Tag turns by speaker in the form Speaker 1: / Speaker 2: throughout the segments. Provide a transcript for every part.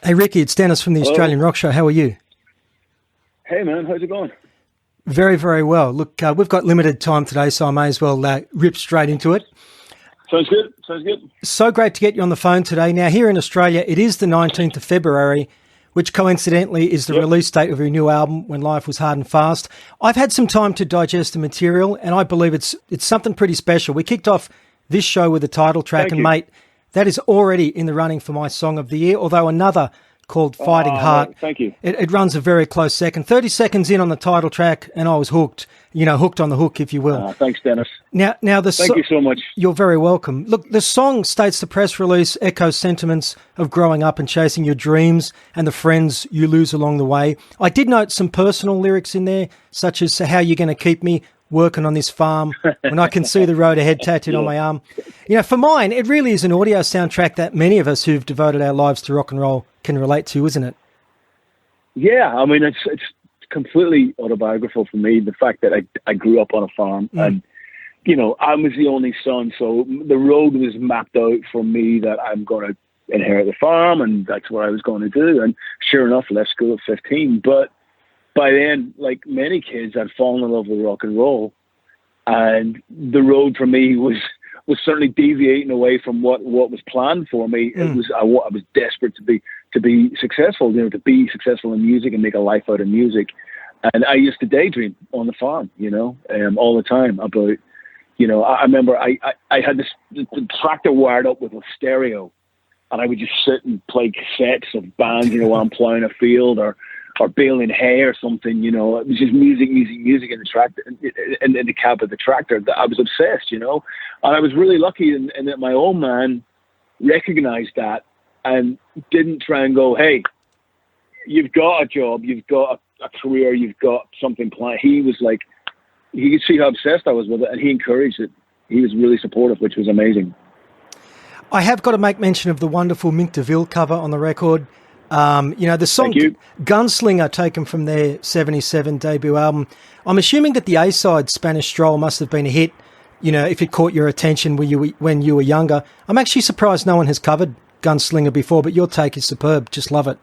Speaker 1: Hey, Ricky, it's Dennis from the
Speaker 2: Hello.
Speaker 1: Australian Rock Show. How are you?
Speaker 2: Hey, man. How's it going?
Speaker 1: Very, very well. Look, we've got limited time today, so I may as well rip straight into it.
Speaker 2: Sounds good. Sounds good.
Speaker 1: So great to get you on the phone today. Now, here in Australia, it is the 19th of February, which coincidentally is the release date of your new album, When Life Was Hard and Fast. I've had some time to digest the material, and I believe it's something pretty special. We kicked off this show with the title track,
Speaker 2: Thank you.
Speaker 1: mate, that is already in the running for my Song of the Year, although another called Fighting Heart.
Speaker 2: Mate, thank you.
Speaker 1: It runs a very close second. 30 seconds in on the title track, and I was hooked. Hooked on the hook, if you will.
Speaker 2: Thanks, Dennis.
Speaker 1: Now,
Speaker 2: Thank you so much.
Speaker 1: You're very welcome. Look, the song states the press release echoes sentiments of growing up and chasing your dreams and the friends you lose along the way. I did note some personal lyrics in there, such as "How you going to keep me working on this farm when I can see the road ahead tattooed on my arm." For mine, it really is an audio soundtrack that many of us who've devoted our lives to rock and roll can relate to, isn't it?
Speaker 2: Yeah, I mean, it's completely autobiographical for me. The fact that I grew up on a farm and, I was the only son. So the road was mapped out for me that I'm going to inherit the farm and that's what I was going to do. And sure enough, left school at 15. But by then, like many kids, I'd fallen in love with rock and roll. And the road for me was certainly deviating away from what was planned for me. It was I was desperate to be successful, to be successful in music and make a life out of music. And I used to daydream on the farm, all the time about, I remember I had the tractor wired up with a stereo, and I would just sit and play cassettes of bands, while I'm plowing a field or baling hay or something, It was just music in the tractor, in the cab of the tractor. I was obsessed, And I was really lucky in that my old man recognized that and didn't try and go, "Hey, you've got a job, you've got a career, you've got something planned." He was like, he could see how obsessed I was with it, and he encouraged it. He was really supportive, which was amazing.
Speaker 1: I have got to make mention of the wonderful Mink DeVille cover on the record. The song Gunslinger, taken from their 77 debut album. I'm assuming that the A-side, Spanish Stroll, must have been a hit, if it caught your attention when you were younger. I'm actually surprised no one has covered Gunslinger before, but your take is superb. Just love it.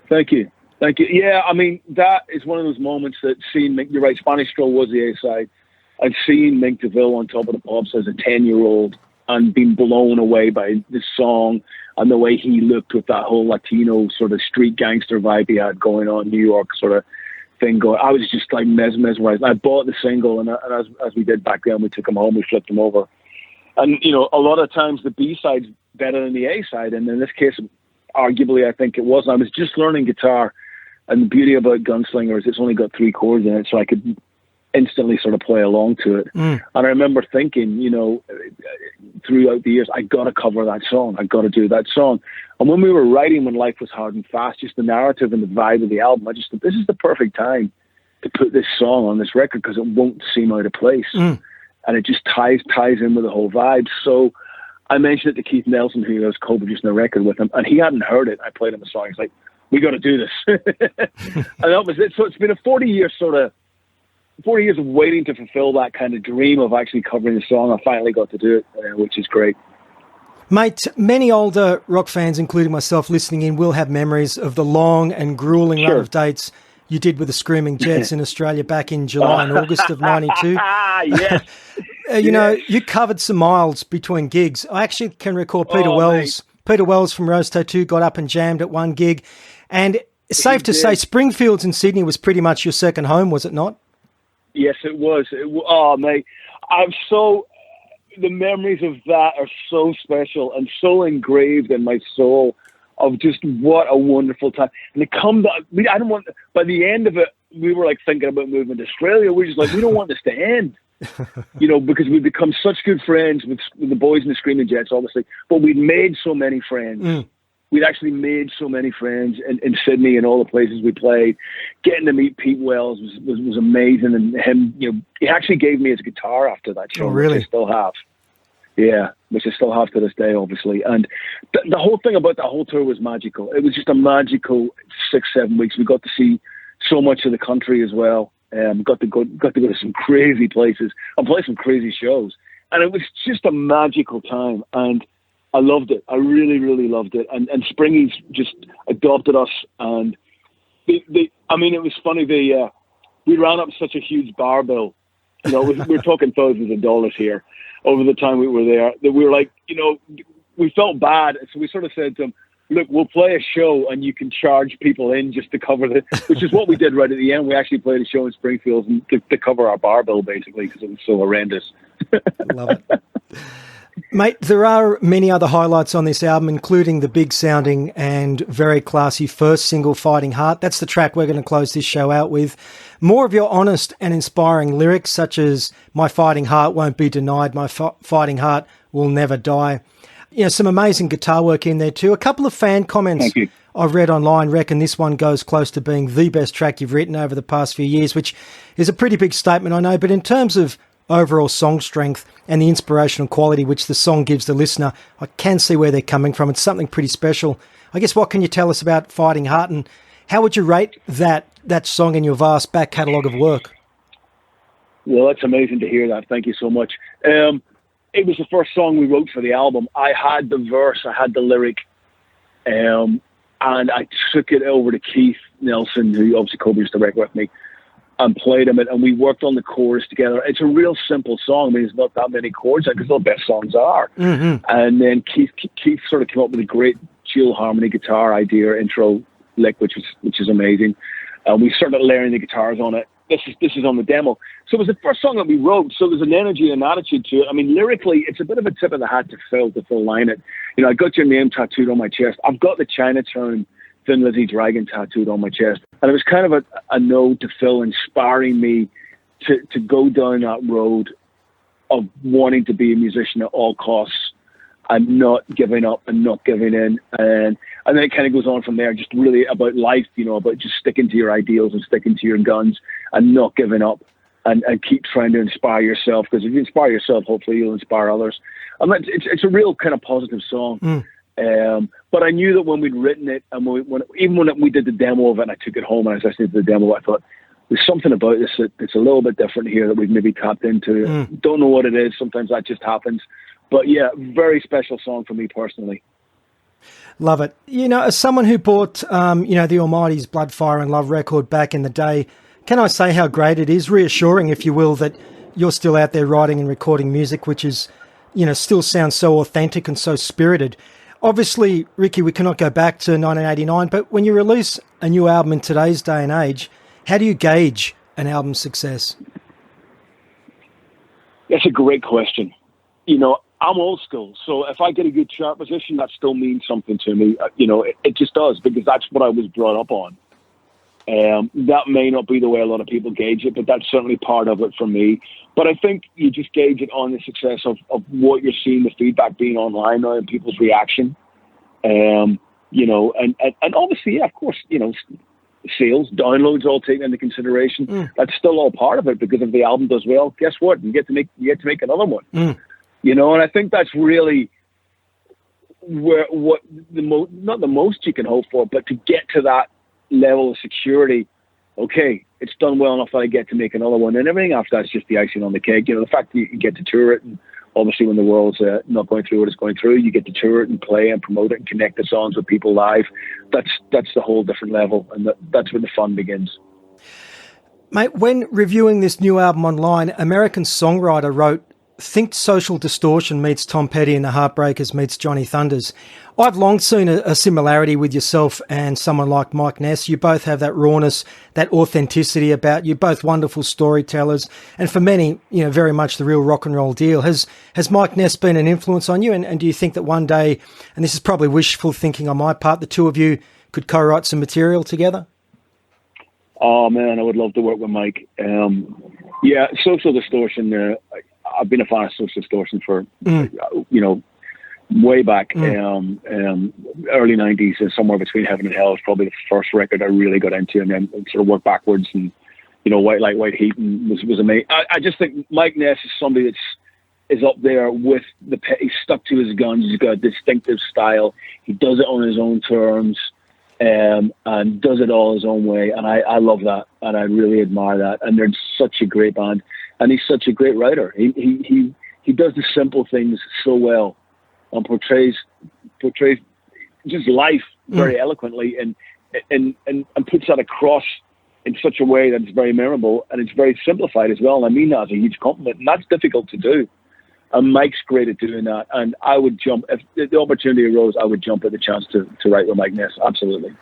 Speaker 2: Thank you. Yeah, I mean, that is one of those moments that seeing Mink, you're right, Spanish Stroll was the A-side, and seeing Mink DeVille on Top of the Pops as a 10-year-old and being blown away by this song and the way he looked with that whole Latino sort of street gangster vibe he had going on, New York sort of thing going. I was just like mesmerized. I bought the single, and as we did back then, we took him home, we flipped him over. And, a lot of times the B-side's better than the A-side, and in this case, arguably, I think it was. I was just learning guitar, and the beauty about Gunslinger is it's only got 3 chords in it, so I could instantly sort of play along to it. And I remember thinking, throughout the years, I got to cover that song. I got to do that song. And when we were writing When Life Was Hard and Fast, just the narrative and the vibe of the album, I just thought, this is the perfect time to put this song on this record because it won't seem out of place. And it just ties in with the whole vibe. So I mentioned it to Keith Nelson, who was co-producing the record with him, and he hadn't heard it. I played him a song. He's like, "We got to do this." And that was it. So it's been a 40 years of waiting to fulfill that kind of dream of actually covering the song. I finally got to do it, which is great.
Speaker 1: Mate, many older rock fans, including myself listening in, will have memories of the long and grueling run of dates you did with the Screaming Jets in Australia back in July and August of 92.
Speaker 2: Yes.
Speaker 1: You covered some miles between gigs. I actually can recall Peter Wells from Rose Tattoo got up and jammed at one gig. And safe to say, Springfields in Sydney was pretty much your second home, was it not?
Speaker 2: Yes, it was. Mate, the memories of that are so special and so engraved in my soul of just what a wonderful time. And by the end of it, we were like thinking about moving to Australia. We're just like, we don't want this to end, because we'd become such good friends with the boys in the Screaming Jets, obviously, but we'd made so many friends. We'd actually made so many friends in Sydney and all the places we played. Getting to meet Pete Wells was amazing. And him, he actually gave me his guitar after that show,
Speaker 1: really?
Speaker 2: which I still have. Yeah, which I still have to this day, obviously. And the whole thing about that whole tour was magical. It was just a magical 6-7 weeks. We got to see so much of the country as well. Got to go to some crazy places and play some crazy shows. And it was just a magical time. And I loved it. I really, really loved it. And Springy's just adopted us. And I mean, it was funny. We ran up such a huge bar bill. You know, we're talking thousands of dollars here over the time we were there, that we were like, you know, we felt bad. So we sort of said to them, look, we'll play a show and you can charge people in just to cover which is what we did right at the end. We actually played a show in Springfield to cover our bar bill, basically, because it was so horrendous.
Speaker 1: Love it. Mate, there are many other highlights on this album, including the big sounding and very classy first single, Fighting Heart. That's the track we're going to close this show out with. More of your honest and inspiring lyrics, such as My Fighting Heart Won't Be Denied, My Fighting Heart Will Never Die. You know, some amazing guitar work in there too. A couple of fan comments I've read online reckon this one goes close to being the best track you've written over the past few years, which is a pretty big statement, I know. But in terms of overall song strength and the inspirational quality which the song gives the listener, I can see where they're coming from. It's something pretty special. I guess, what can you tell us about Fighting Heart, and how would you rate that song in your vast back catalogue of work?
Speaker 2: Well, that's amazing to hear that. Thank you so much. It was the first song we wrote for the album. I had the verse, I had the lyric, and I took it over to Keith Nelson, who obviously co-produced the record with me, and played him it, and we worked on the chorus together. It's a real simple song. I mean, there's not that many chords, because the best songs are. Mm-hmm. And then Keith sort of came up with a great dual harmony guitar idea, intro lick, which is amazing. We started layering the guitars on it. This is on the demo. So it was the first song that we wrote. So there's an energy and an attitude to it. I mean, lyrically, it's a bit of a tip of the hat to Phil line it. You know, I got your name tattooed on my chest. I've got the Chinatown Thin Lizzy Dragon tattooed on my chest. And it was kind of a nod to Phil inspiring me to go down that road of wanting to be a musician at all costs and not giving up and not giving in. And then it kind of goes on from there, just really about life, you know, about just sticking to your ideals and sticking to your guns and not giving up and keep trying to inspire yourself. Because if you inspire yourself, hopefully you'll inspire others. And it's a real kind of positive song. But I knew that when we'd written it, and when we did the demo of it, and I took it home and I was listening to the demo, I thought, there's something about this that's a little bit different here that we've maybe tapped into. Don't know what it is. Sometimes that just happens. But yeah, very special song for me personally.
Speaker 1: Love it. You know, as someone who bought, you know, the Almighty's Blood, Fire and Love record back in the day, can I say how great it is, reassuring, if you will, that you're still out there writing and recording music, which is, you know, still sounds so authentic and so spirited. Obviously, Ricky, we cannot go back to 1989, but when you release a new album in today's day and age, how do you gauge an album's success?
Speaker 2: That's a great question. You know, I'm old school, so if I get a good chart position, that still means something to me. You know, it just does, because that's what I was brought up on. That may not be the way a lot of people gauge it, but that's certainly part of it for me. But I think you just gauge it on the success of what you're seeing, the feedback being online now and people's reaction. You know, and obviously, yeah, of course, you know, sales, downloads, all taken into consideration. That's still all part of it, because if the album does well, guess what? You get to make another one. You know, and I think that's really what not the most you can hope for, but to get to that level of security. Okay, it's done well enough that I get to make another one, and everything after that's just the icing on the cake. You know, the fact that you can get to tour it, and obviously when the world's not going through what it's going through, you get to tour it and play and promote it and connect the songs with people live. That's the whole different level, and that's when the fun begins.
Speaker 1: Mate, when reviewing this new album online, American songwriter wrote, "Think Social Distortion meets Tom Petty and the Heartbreakers meets Johnny Thunders." I've long seen a similarity with yourself and someone like Mike Ness. You both have that rawness, that authenticity about you, both wonderful storytellers, and for many, you know, very much the real rock and roll deal. Has Mike Ness been an influence on you? And do you think that one day, and this is probably wishful thinking on my part, the two of you could co-write some material together?
Speaker 2: Oh man, I would love to work with Mike. Yeah, Social Distortion, I've been a fan of Social Distortion for, you know, way back, early 90s, somewhere between Heaven and Hell is probably the first record I really got into, and then sort of worked backwards, and, you know, White Light, White Heat was amazing. I just think Mike Ness is somebody is up there with he's stuck to his guns, he's got a distinctive style, he does it on his own terms, and does it all his own way, and I love that, and I really admire that, and they're such a great band. And he's such a great writer. He does the simple things so well. and portrays just life very eloquently, and puts that across in such a way that it's very memorable, and it's very simplified as well. And I mean that as a huge compliment, and that's difficult to do. And Mike's great at doing that. And I would jump, if the opportunity arose, I would jump at the chance to write with Mike Ness. Absolutely.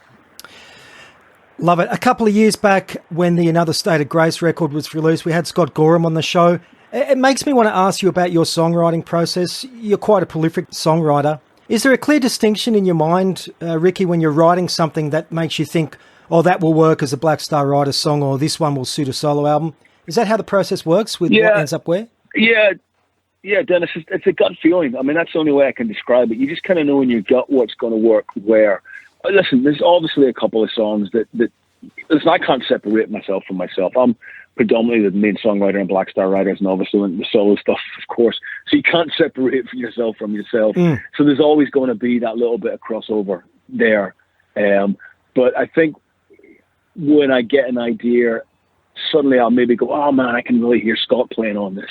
Speaker 1: Love it. A couple of years back, when the Another State of Grace record was released, we had Scott Gorham on the show. It makes me want to ask you about your songwriting process. You're quite a prolific songwriter. Is there a clear distinction in your mind, Ricky, when you're writing something that makes you think, oh, that will work as a Black Star Riders song, or this one will suit a solo album? Is that how the process works with what ends up where?
Speaker 2: Yeah, Dennis, it's a gut feeling. I mean, that's the only way I can describe it. You just kind of know in your gut what's going to work where. Listen, there's obviously a couple of songs that listen, I can't separate myself from myself. I'm predominantly the main songwriter in Black Star Riders, and obviously the solo stuff, of course. So you can't separate yourself from yourself. So there's always going to be that little bit of crossover there. But I think when I get an idea, suddenly I'll maybe go, oh man, I can really hear Scott playing on this.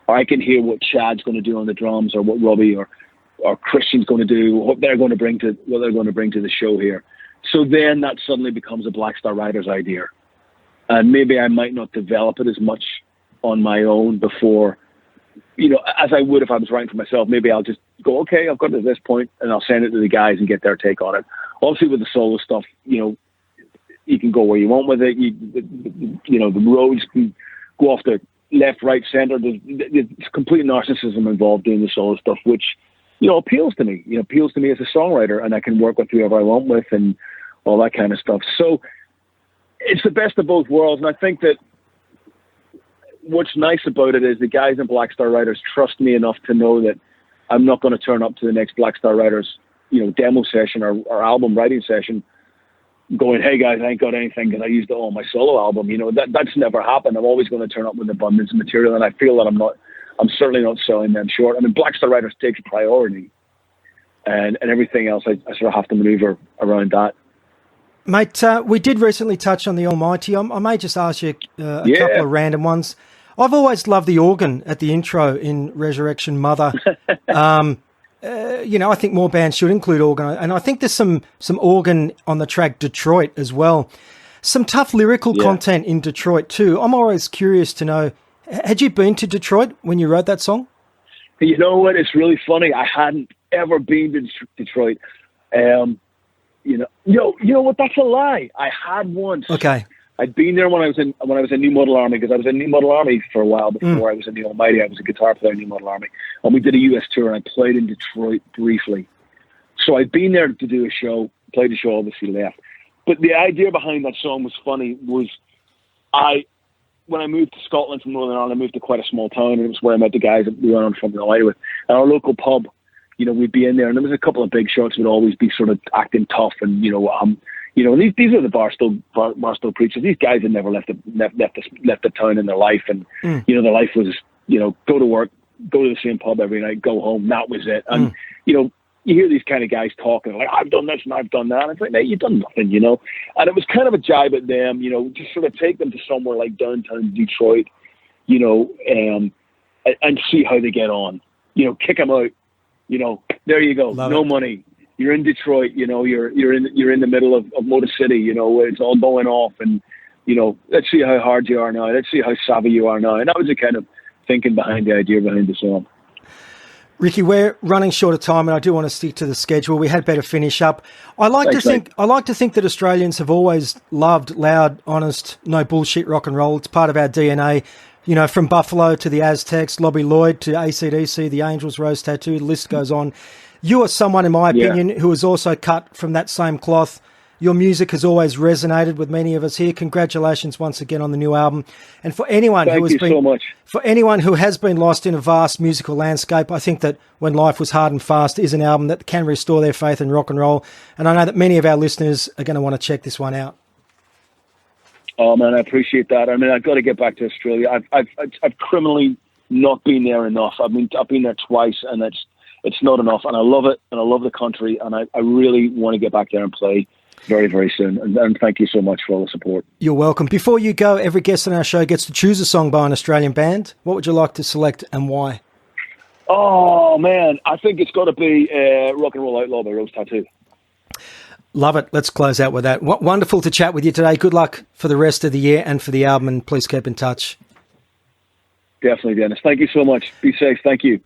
Speaker 2: Or I can hear what Chad's going to do on the drums, or what Robbie or Christian's going to do, what they're going to bring to the show here. So then that suddenly becomes a Black Star Riders idea. And maybe I might not develop it as much on my own before, as I would if I was writing for myself. Maybe I'll just go, okay, I've got to this point, and I'll send it to the guys and get their take on it. Obviously with the solo stuff, you can go where you want with it. The roads can go off the left, right, center. There's complete narcissism involved doing the solo stuff, which, appeals to me. Appeals to me as a songwriter, and I can work with whoever I want with and all that kind of stuff. So it's the best of both worlds, and I think that what's nice about it is the guys in Black Star Riders trust me enough to know that I'm not going to turn up to the next Black Star Riders, demo session or album writing session going, hey guys, I ain't got anything because I used it all on my solo album. That's never happened. I'm always going to turn up with abundance of material, and I feel that I'm certainly not selling them short. I mean, Black Star Riders takes priority, and everything else I sort of have to maneuver around that.
Speaker 1: Mate, we did recently touch on the Almighty. I may just ask you a couple of random ones. I've always loved the organ at the intro in Resurrection Mother. I think more bands should include organ, and I think there's some organ on the track Detroit as well. Some tough lyrical content in Detroit too. I'm always curious to know, had you been to Detroit when you wrote that song?
Speaker 2: You know what? It's really funny. I hadn't ever been to Detroit. You know what? That's a lie. I had once.
Speaker 1: Okay.
Speaker 2: I'd been there when I was in New Model Army, because I was in New Model Army for a while before I was in the Almighty. I was a guitar player in New Model Army, and we did a US tour, and I played in Detroit briefly. So I'd been there to do a show, played a show, obviously left. But the idea behind that song was funny. When I moved to Scotland from Northern Ireland, I moved to quite a small town, and it was where I met the guys that we went on from the Almighty with. And our local pub, we'd be in there, and there was a couple of big shots would always be sort of acting tough, and these are the Barstow preachers. These guys had never left the town in their life, and their life was go to work, go to the same pub every night, go home. That was it. And you hear these kind of guys talking like, I've done this and I've done that. And it's like, mate, you've done nothing, And it was kind of a jibe at them, just sort of take them to somewhere like downtown Detroit, and see how they get on. Kick them out. There you go.
Speaker 1: Love
Speaker 2: no
Speaker 1: it.
Speaker 2: Money. You're in Detroit, you're in the middle of Motor City, where it's all going off, and let's see how hard you are now. Let's see how savvy you are now. And that was the kind of thinking behind the idea behind the song.
Speaker 1: Ricky, we're running short of time, and I do want to stick to the schedule. We had better finish up. I like to think that Australians have always loved loud, honest, no bullshit rock and roll. It's part of our DNA. From Buffalo to the Aztecs, Lobby Lloyd to AC/DC, the Angels Rose Tattoo, the list goes on. You are someone, in my opinion, who is also cut from that same cloth. Your music has always resonated with many of us here. Congratulations once again on the new album. And for anyone who has been lost in a vast musical landscape, I think that When Life Was Hard and Fast is an album that can restore their faith in rock and roll. And I know that many of our listeners are going to want to check this one out.
Speaker 2: Oh man, I appreciate that. I mean, I've got to get back to Australia. I've criminally not been there enough. I've been there twice, and it's not enough. And I love it, and I love the country, and I really want to get back there and play very, very soon. And thank you so much for all the support.
Speaker 1: You're welcome. Before you go, every guest on our show gets to choose a song by an Australian band. What would you like to select and why?
Speaker 2: Oh, man, I think it's got to be Rock and Roll Outlaw by Rose Tattoo.
Speaker 1: Love it. Let's close out with that. Wonderful to chat with you today. Good luck for the rest of the year and for the album, and please keep in touch.
Speaker 2: Definitely, Dennis. Thank you so much. Be safe. Thank you.